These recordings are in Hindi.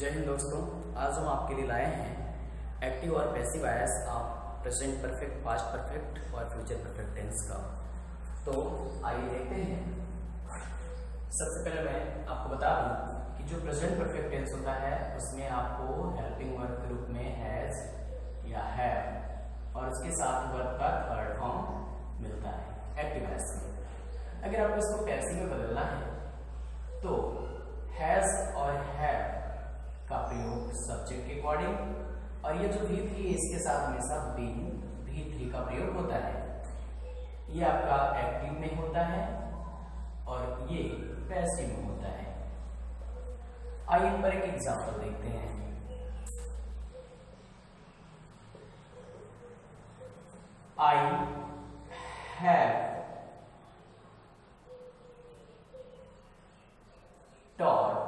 जय हिंद दोस्तों। आज हम आपके लिए लाए हैं एक्टिव और passive voice of present perfect, past perfect और फ्यूचर परफेक्ट टेंस का। तो आइए देखते हैं। सबसे पहले मैं आपको बता दूं कि जो प्रेजेंट परफेक्ट टेंस होता है उसमें आपको हेल्पिंग वर्ब के रूप में हैज या हैव और उसके साथ वर्ब का थर्ड फॉर्म मिलता है एक्टिव वॉइस में। अगर आपको इसको पैसिव में बदलना है तो हैज और हैव का प्रयोग सब्जेक्ट के अकॉर्डिंग, और ये जो V3 है इसके साथ हमेशा बीन V3 का प्रयोग होता है। ये आपका एक्टिव में होता है और ये पैसिव में होता है। आइए इन पर एक एग्जांपल देखते हैं। I have taught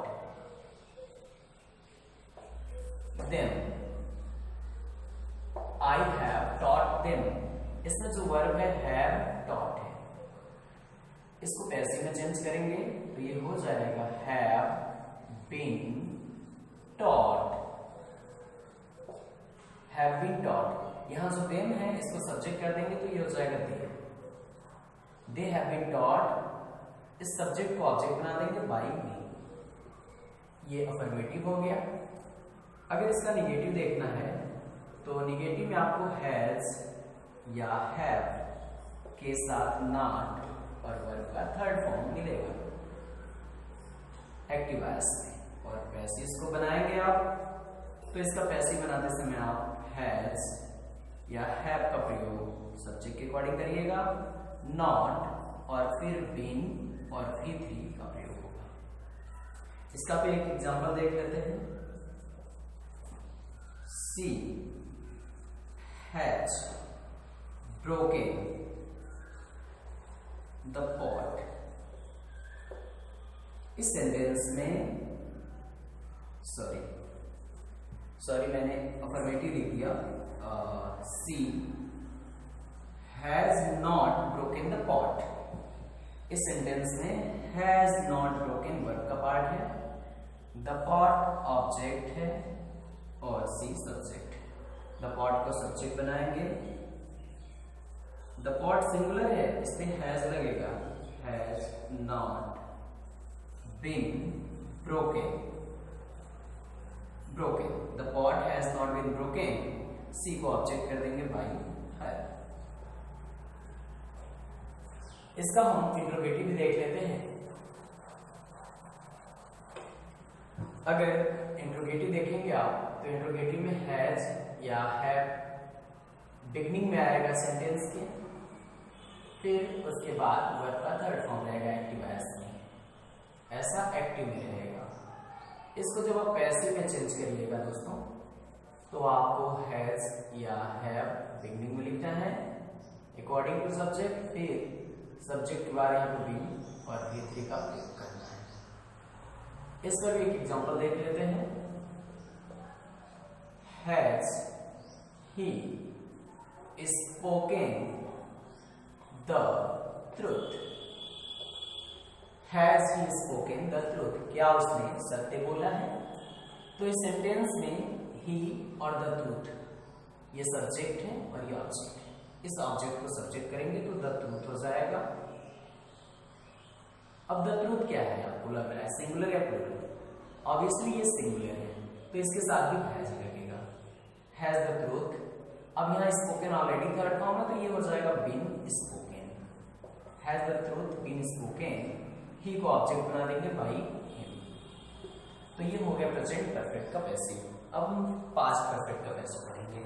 them. I have taught them. इसमें जो वर्ब है have taught है, इसको पैसिव में चेंज करेंगे तो ये हो जाएगा have been taught. have been taught। यहां जो them है इसको सब्जेक्ट कर देंगे तो ये हो जाएगा they. They have been taught। इस सब्जेक्ट को ऑब्जेक्ट बना देंगे by me। ये अफर्मेटिव हो गया। अगर इसका निगेटिव देखना है तो निगेटिव में आपको हैज या हैव के साथ नॉट और वर्ब का थर्ड फॉर्म मिलेगा एक्टिव वॉइस में। और पैसिव इसको बनाएंगे आप तो इसका पैसिव बनाते समय आप हैज या हैव का प्रयोग सब्जेक्ट के अकॉर्डिंग करिएगा, नॉट और फिर बीन और V3 का प्रयोग होगा। इसका फिर एक एग्जांपल देख लेते हैं। She has broken the pot। इस सेंटेंस में सॉरी मैंने अफर्मेटिव लिख दिया। She has not broken the pot। इस सेंटेंस में has not broken वर्ब का पार्ट है, the pot ऑब्जेक्ट है और सी सब्जेक्ट। द पॉट को सब्जेक्ट बनाएंगे। द पॉट सिंगुलर है इसलिए हैज लगेगा, has not been broken. The pot has not been broken. She को ऑब्जेक्ट कर देंगे बाई हैव। इसका हम इंट्रोगेटिव भी देख लेते हैं। अगर इंट्रोगेटिव देखेंगे आप तो इंट्रोगेटिव में हैज या हैव बिगनिंग में आएगा सेंटेंस के, फिर उसके बाद वर्ब का थर्ड फॉर्म रहेगा एक्टिव वॉइस में। ऐसा एक्टिव में रहेगा। इसको जब आप पैसिव में चेंज करिएगा दोस्तों तो आपको हैज या हैव बिगनिंग में लिखना है अकॉर्डिंग टू सब्जेक्ट, फिर सब्जेक्ट के बाद यहाँ पे बी और V3 का प्रयोग करना है। इस पर भी एक एग्जांपल देख लेते हैं। Has he spoken the truth? Has he spoken the truth? क्या उसने सत्य बोला है? तो इस सेंटेंस में he और the truth ये सब्जेक्ट है और ये ऑब्जेक्ट है। इस ऑब्जेक्ट को सब्जेक्ट करेंगे तो the truth हो जाएगा। अब the truth क्या है आपको लग रहा है, सिंगुलर या प्लूरल? ऑब्वियसली ये सिंगुलर है तो इसके साथ भी हैज लगेगा, हैज द ट्रूथ। अब यहाँ स्पोकन ऑलरेडी थर्ड फॉर्म है तो ये हो जाएगा been spoken. Has the truth been spoken. He को ऑब्जेक्ट बना देंगे बाई हिम। तो ये हो गया प्रेजेंट परफेक्ट का पैसिव। अब हम पास्ट परफेक्ट का पैसिव पढ़ेंगे।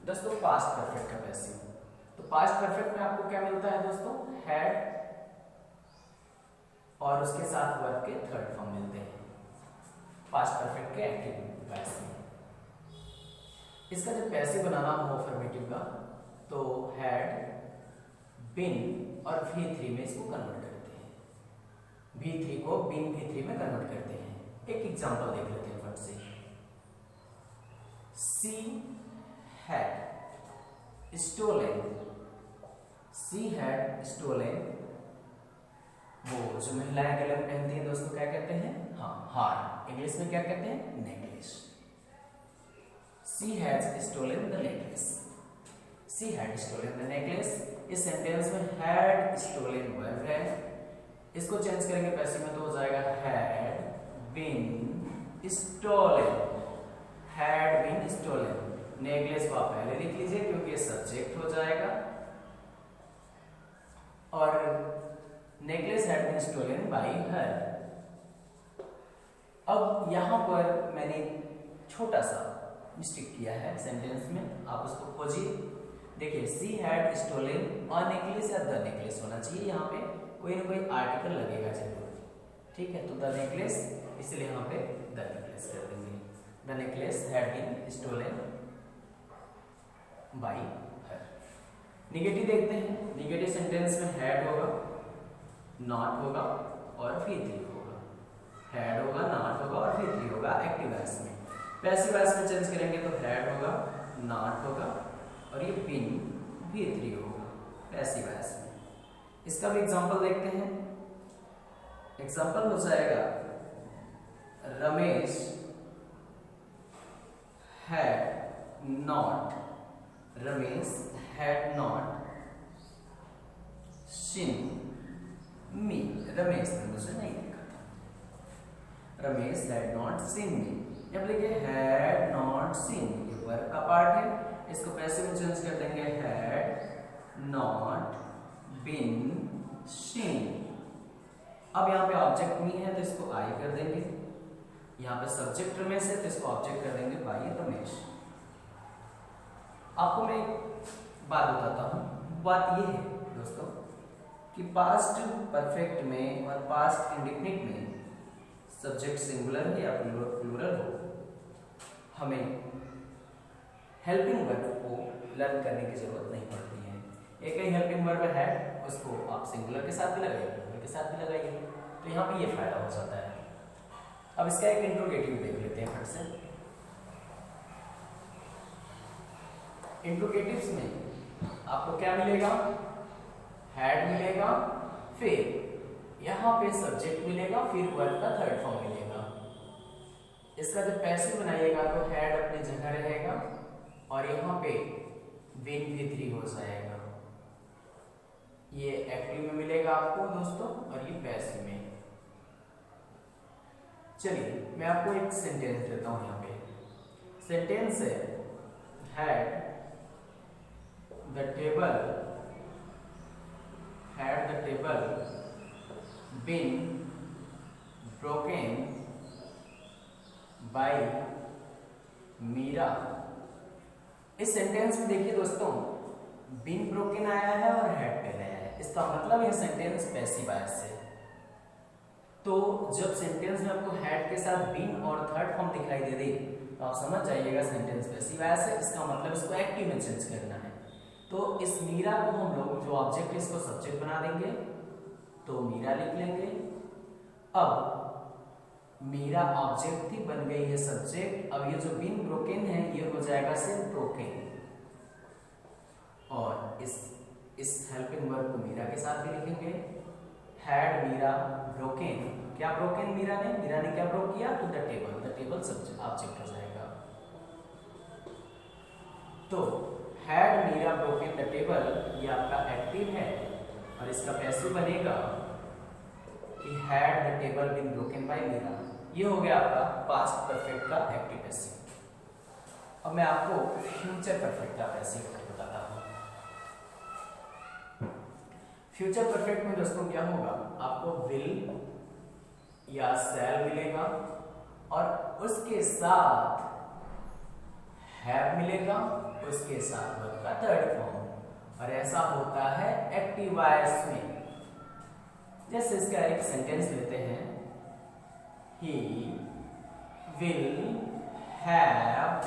दोस्तों पास्ट परफेक्ट का पैसिव, तो पास्ट परफेक्ट में आपको क्या मिलता है दोस्तों, हैड और उसके साथ वर्ब के थर्ड फॉर्म मिलते हैं पास्ट परफेक्ट के एक्टिव वॉइस में। इसका जब पैसिव बनाना हो अफर्मेटिव का तो हैड बीन और V3 में इसको कन्वर्ट करते हैं। V3 को बीन V3 में कन्वर्ट करते हैं। एक एग्जांपल देख लेते हैं फट से। She had stolen वो जो महिलाएं गले में पहनती हैं दोस्तों क्या कहते हैं? हाँ, हार। इंग्लिश में क्या कहते हैं? Necklace. She has stolen the necklace. She had stolen the necklace. इस सेंटेंस में had stolen वर्ब है, इसको चेंज करेंगे पैसिव में तो हो जाएगा had been stolen. Had been stolen. Necklace को आप पहले लिख लीजिए क्योंकि ये सब्जेक्ट हो जाएगा, और necklace had been stolen by her. अब यहां पर मैंने छोटा सा मिस्टेक किया है सेंटेंस में, आप उसको खोजिए। देखिए she had stolen a necklace या द नेकलेस होना चाहिए, यहाँ पे कोई ना कोई आर्टिकल लगेगा जरूर, ठीक है? तो द नेकलेस, इसलिए यहाँ पे द नेकलेस कर देंगे। The necklace had been stolen by her. Negative देखते हैं। निगेटिव सेंटेंस में हैड होगा, नॉट होगा और फिर थ्री होगा। हैड होगा, नॉट होगा और फिर थ्री होगा एक्टिव वॉइस में। पैसिव वॉइस में चेंज करेंगे तो हैड होगा, नॉट होगा और ये बीन भी थ्री होगा पैसिव वॉइस में। इसका भी एग्जांपल देखते हैं। एग्जांपल हो जाएगा Ramesh had not, Ramesh had not seen मी। रमेश ने मुझे नहीं देखा था। रमेश हैड नॉट सीन मी। जब लिखे हैड नॉट सीन, ये वर्ब का पार्ट है, इसको पैसिव में चेंज कर देंगे हैड नॉट बीन सीन। अब यहाँ पे ऑब्जेक्ट मी है तो इसको आई कर देंगे, यहाँ पे सब्जेक्ट रमेश है तो इसको ऑब्जेक्ट कर देंगे बाय रमेश। आपको मैं एक बात बताता हूँ। बात ये है दोस्तों कि पास्ट परफेक्ट में और पास्ट इंडेफिनिट में सब्जेक्ट सिंगुलर हो या प्लूरल हो, हमें हेल्पिंग वर्ब को लर्न करने की जरूरत नहीं पड़ती है। एक ही हेल्पिंग वर्ब है, उसको आप सिंगुलर के साथ भी लगाइए, प्लूरल के साथ भी लगाइए, तो यहाँ पे ये फायदा हो जाता है। अब इसका एक इंट्रोगेटिव देख लेते हैं फट से। इंट्रोगेटिव्स में आपको क्या मिलेगा? हैड मिलेगा, फिर यहाँ पे सब्जेक्ट मिलेगा, फिर वर्ब का थर्ड फॉर्म मिलेगा। इसका जब पैसिव बनाइएगा तो हैड अपनी जगह रहेगा और यहाँ पे बीन भी थ्री हो जाएगा। ये एक्टिव में मिलेगा आपको दोस्तों और ये पैसिव में। चलिए मैं आपको एक सेंटेंस देता हूँ। यहाँ पे सेंटेंस है had the table been broken by Meera. इस सेंटेंस में देखिए दोस्तों बीन ब्रोकन आया है और हैड पहले आया है, इसका मतलब यह सेंटेंस पैसिव वॉइस है। तो जब सेंटेंस में आपको हैड के साथ बीन और थर्ड फॉर्म दिखाई दे दे तो आप समझ जाइएगा सेंटेंस पैसिव वॉइस है। इसका मतलब इसको एक्टिव में चेंज करना है। तो इस मीरा को हम लोग जो ऑब्जेक्ट है इसको सब्जेक्ट बना देंगे, तो मीरा लिख लेंगे। अब मीरा ऑब्जेक्ट थी, बन गई है सब्जेक्ट। अब ये जो बीन ब्रोकन है ये हो जाएगा सिर्फ ब्रोकन, और इस हेल्पिंग वर्ब को मीरा के साथ भी लिखेंगे। हैड मीरा ब्रोकन, क्या ब्रोकन मीरा ने क्या ब्रोक किया? तो द टेबल सब्जेक्ट ऑब्जेक्ट हो जाएगा। तो had Meera broken the table, ये आपका एक्टिव है और इसका पैसिव बनेगा कि had the table been broken by Meera. ये हो गया आपका पास्ट परफेक्ट का एक्टिव पैसिव। अब मैं आपको फ्यूचर परफेक्ट का पैसिव बताता हूँ। फ्यूचर परफेक्ट में दोस्तों क्या होगा? आपको विल या शैल मिलेगा और उसके साथ हैव मिलेगा, उसके साथ वर्ब का थर्ड फॉर्म। और ऐसा होता है एक्टिव वॉइस में। जैसे इसका एक सेंटेंस लेते हैं, he will have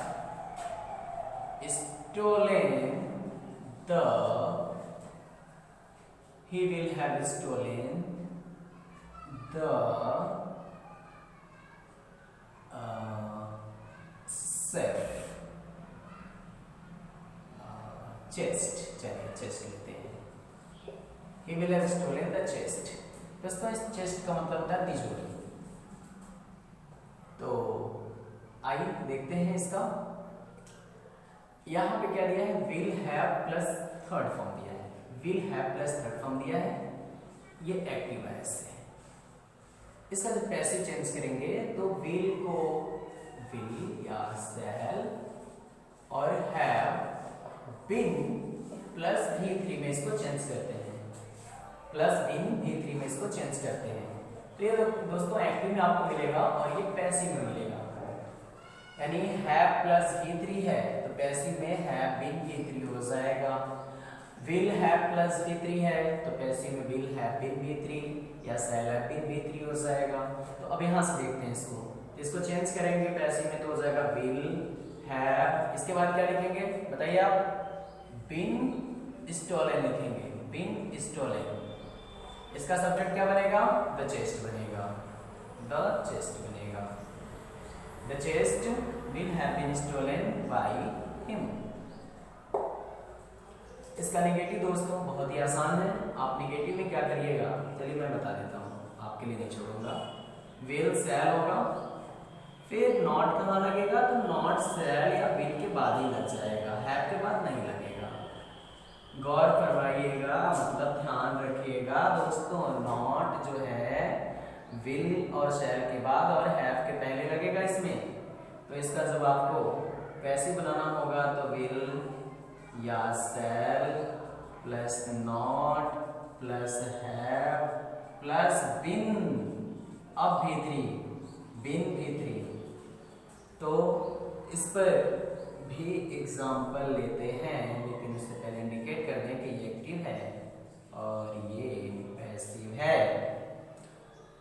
stolen the chest। चलिए चेस्ट लेते हैं। He will have stolen the chest। दोस्तों इस चेस्ट का मतलब होता है तिजोरी। तो आइए देखते हैं इसका। यहां पे क्या दिया है, will have plus third form दिया है, will have plus third form दिया है, ये एक्टिव वॉइस है। इसका जब पैसिव चेंज करेंगे तो विल को विल या शैल और हैव बीन प्लस V3 में इसको चेंज करते हैं, प्लस बीन V3 में इसको चेंज करते हैं। तो ये दोस्तों एक्टिव में आपको मिलेगा और ये पैसिव में मिलेगा। यानी हैव प्लस V3 है तो पैसिव में हैव बीन V3 हो जाएगा। विल हैव प्लस V3 है तो पैसिव में विल हैव बीन V3 या शैल हैव बीन V3 हो जाएगा। तो अब यहाँ से देखते हैं इसको चेंज करेंगे पैसिव में तो हो जाएगा विल हैव, इसके बाद क्या लिखेंगे बताइए आप, बीन स्टोलन लिखेंगे, बीन स्टोलन। इसका सब्जेक्ट क्या बनेगा, द चेस्ट बनेगा, द चेस्ट बनेगा। The chest will have been stolen by him. इसका नेगेटिव दोस्तों बहुत ही आसान है। आप नेगेटिव में क्या करिएगा, चलिए मैं बता देता हूँ, आपके लिए नहीं छोड़ूंगा। विल शैल होगा, फिर नॉट कहाँ लगेगा, तो नॉट शैल या विल के बाद ही लग जाएगा, हैव के बाद नहीं लगेगा। गौर करवाइएगा, मतलब ध्यान रखिएगा दोस्तों, नॉट जो है विल और शैल के बाद और हैव के पहले लगेगा इसमें। तो इसका जब आपको पैसिव बनाना होगा तो विल या shall plus not plus have plus been, अब V3 बिन V3। तो इस पर भी एग्जाम्पल लेते हैं, लेकिन उससे पहले इंडिकेट कर दें कि ये एक्टिव है और ये पैसिव है।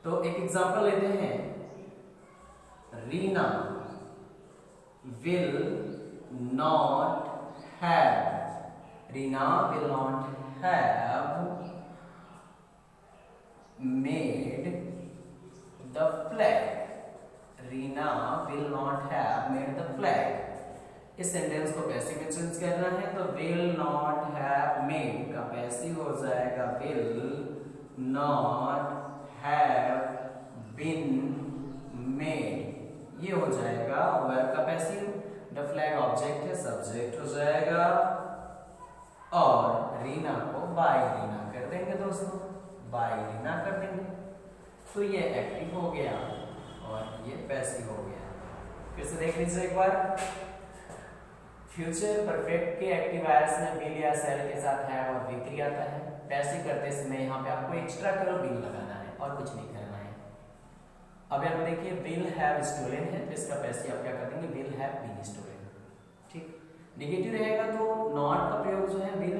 तो एक एग्जाम्पल लेते हैं, Reena will not have, Reena will not have made the flag, Reena will not have made the flag. इस सेंटेंस को पैसिव में चेंज करना है तो विल नॉट हैव मेड का पैसिव हो जाएगा will not have been made, ये हो जाएगा वर्ब का पैसिव। द फ्लैग ऑब्जेक्ट है, सब्जेक्ट हो जाएगा और रीना को बाय रीना कर देंगे दोस्तों, बाय रीना कर देंगे। तो ये एक्टिव हो गया और ये पैसिव हो गया। फिर से देख लीजिए एक बार, फ्यूचर परफेक्ट के एक्टिव वॉइस में विल या शैल के साथ हैव और V3 आता है। पैसिव करते समय यहाँ पे आपको एक्स्ट्रा करो विल लगाना है और कुछ नहीं करना है। अब यहाँ पे देखिए विल हैव स्टोलन है तो इसका पैसिव आप क्या कर देंगे, विल हैव बीन स्टोलन। ठीक, नेगेटिव रहेगा तो नॉट का प्रयोग जो है विल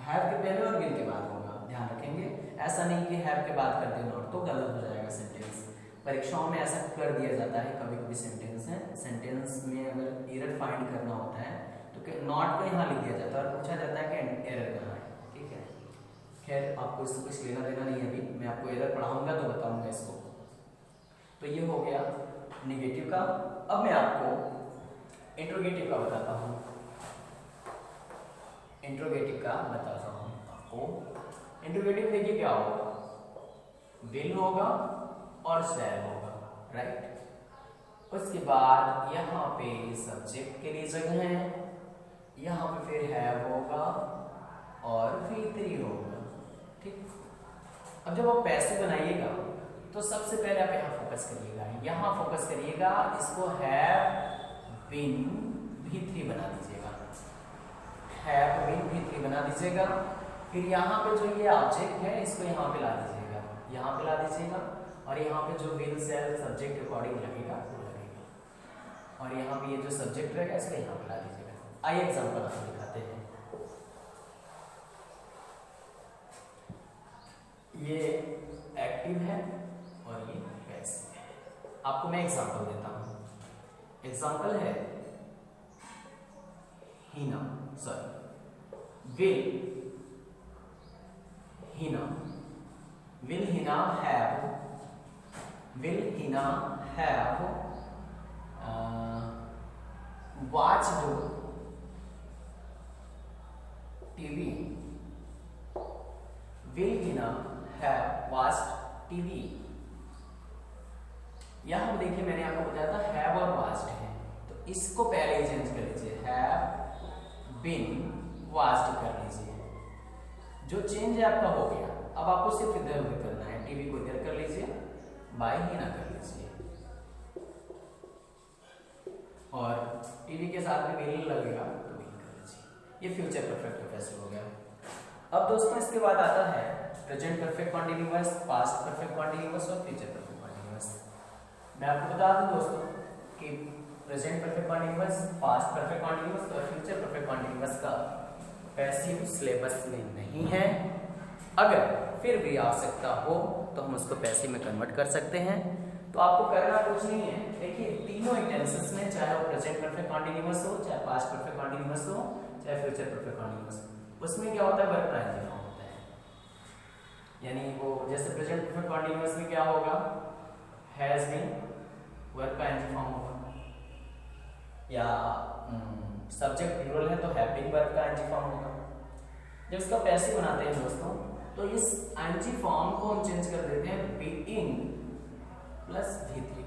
हैव के पहले और विल के बाद होगा, ध्यान रखेंगे। ऐसा नहीं कि हैव के बाद कर दे नॉट, तो गलत हो जाएगा सेंटेंस। परीक्षाओं में ऐसा कर दिया जाता है, कभी कभी सेंटेंस में अगर एरर फाइंड करना होता है तो नॉट को यहाँ लिख दिया जाता है और पूछा जाता है कि एरर कहाँ है। ठीक है, खैर आपको इससे कुछ लेना देना नहीं है, अभी मैं आपको एरर पढ़ाऊंगा तो बताऊंगा इसको। तो ये हो गया नेगेटिव का। अब मैं आपको इंट्रोगेटिव का बताता हूँ, इंट्रोगेटिव का बताता हूँ आपको। इंट्रोगेटिव देखिए क्या होगा, विल होगा और शैल होगा, राइट। उसके बाद यहाँ पे सब्जेक्ट के लिए जगह है, यहाँ पे फिर हैव होगा और V3 होगा। ठीक, अब जब आप पैसिव बनाइएगा तो सबसे पहले आप यहाँ फोकस करिएगा, यहाँ फोकस करिएगा, इसको हैव बीन V3 बना दीजिएगा, हैव बीन V3 बना दीजिएगा। फिर यहाँ पे जो ये ऑब्जेक्ट है इसको यहाँ पे ला दीजिएगा, यहाँ पे ला दीजिएगा और यहाँ पे जो विल शैल सब्जेक्ट अकॉर्डिंग लगेगा वो लगेगा, और यहाँ पे ये जो सब्जेक्ट रहेगा इसको यहाँ पे ला दीजिएगा। आइए एग्जांपल आपको दिखाते हैं। ये एक्टिव है और ये पैसिव है। आपको मैं एग्जांपल देता हूँ। एग्जांपल है Hina, sorry will Hina have watched TV? Will Hina have TV. यहाँ देखिए मैंने आपको बताया था हैव और वास्ट है, तो इसको पहले ही चेंज कर लीजिए, हैव बीन वास्ट कर लीजिए। जो चेंज है आपका हो गया। अब आपको सिर्फ इधर उधर करना है, टीवी को इधर कर लीजिए, बाय ही ना कर लीजिए, और टीवी के साथ में विल लगेगा तो विल कर लीजिए। ये फ्यूचर परफेक्ट कैसे हो गया। अब दोस्तों इसके बाद आता है present perfect continuous, past perfect continuous और फ्यूचर परफेक्ट कॉन्टिन्यूअस। मैं आपको बता दूं दोस्तों कि present perfect continuous, past perfect continuous और फ्यूचर परफेक्ट कॉन्टिन्यूअस का पैसिव सिलेबस में नहीं है। अगर फिर भी आवश्यकता हो तो हम उसको पैसिव में कन्वर्ट कर सकते हैं। तो आपको करना कुछ नहीं है, देखिए तीनों टेंसेस में, चाहे वो प्रेजेंट परफेक्ट कॉन्टिन्यूअस हो, चाहे पास्ट परफेक्ट कॉन्टिन्यूअस हो, चाहे फ्यूचर परफेक्ट कॉन्टिन्यूअस हो, उसमें क्या होता है, वर्ब का एनजी फॉर्म होता है। यानी वो जैसे प्रेजेंट परफेक्ट कॉन्टिन्यूअस में क्या होगा, हैज बीन वर्ब का एनजी फॉर्म होगा, या सब्जेक्ट प्लूरल है तो हैव बीन वर्ब का एनजी फॉर्म होगा। जब इसका पैसिव बनाते हैं दोस्तों तो इस एनजी फॉर्म को हम चेंज कर देते हैं बीइंग प्लस V3,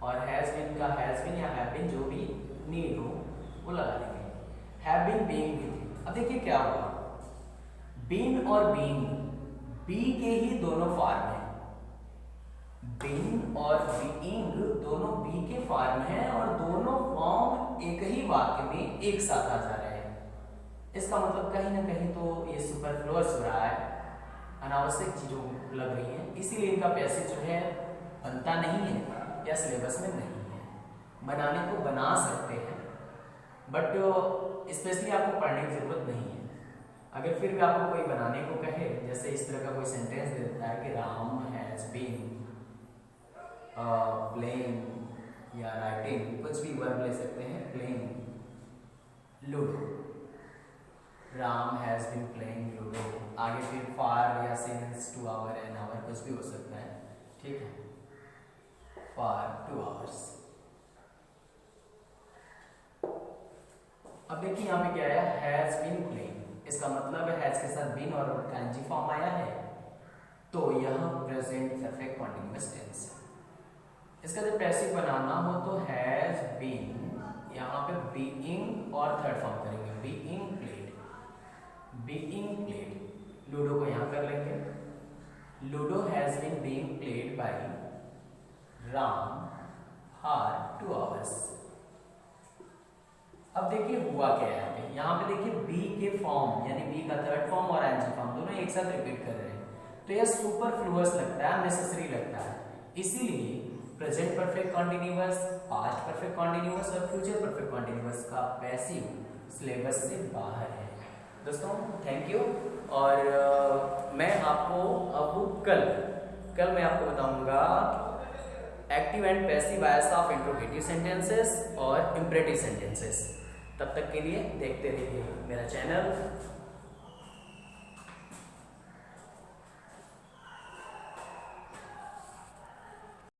और हैज बीन का हैज बीन या हैव बीन जो भी नीड हो वो लगा देंगे, हैव बीन बीइंग V3। अब देखिए क्या होगा, बीन और बीइंग बी के ही दोनों फॉर्म है, बीन और बीइंग दोनों बी के फॉर्म है, और दोनों फॉर्म एक ही वाक्य में एक साथ आ जा रहे हैं। इसका मतलब कहीं ना कहीं तो ये सुपरफ्लुअस हो रहा है, अनावश्यक चीजों लग रही हैं, इसीलिए इनका पैसेज जो है बनता नहीं है या सिलेबस में नहीं है। बनाने को बना सकते हैं बट स्पेशली आपको पढ़ने की जरूरत नहीं है। अगर फिर भी आपको कोई बनाने को कहे, जैसे इस तरह का कोई सेंटेंस देता है कि राम हैज बीन प्लेइंग या राइटिंग, कुछ भी वर्ब ले सकते हैं, playing ludo, Ram has been playing ludo, आगे फिर फॉर या सिंस 2 आवर एन आवर कुछ भी हो सकता है, ठीक है, फॉर 2 आवर्स। अब देखिए यहाँ पे क्या आया, हैज बीन प्लेइंग, इसका मतलब है हैज के साथ बीन और का एनजी फॉर्म आया है, तो यह प्रेजेंट परफेक्ट कॉन्टिन्यूअस टेंस है। इसका जब पैसिव बनाना हो तो हैज बीन, यहाँ पे बीइंग और थर्ड फॉर्म करेंगे, being played, being played, ludo को यहाँ कर लेंगे, ludo has been being played by Ram for 2 hours. अब देखिए हुआ क्या है यहाँ पे देखिए बी के फॉर्म यानी बी का थर्ड फॉर्म और एनजी फॉर्म दोनों एक साथ रिपीट कर रहे हैं, तो यह सुपरफ्लुअस लगता है, नेसेसरी लगता है। इसीलिए present perfect continuous, past perfect continuous और फ्यूचर परफेक्ट कॉन्टिन्यूअस का पैसिव सिलेबस से बाहर है। दोस्तों थैंक यू, और मैं आपको अब कल मैं आपको बताऊंगा active and passive voice of interrogative sentences और इंपरेटिव सेंटेंसेस। तब तक के लिए देखते रहिए मेरा चैनल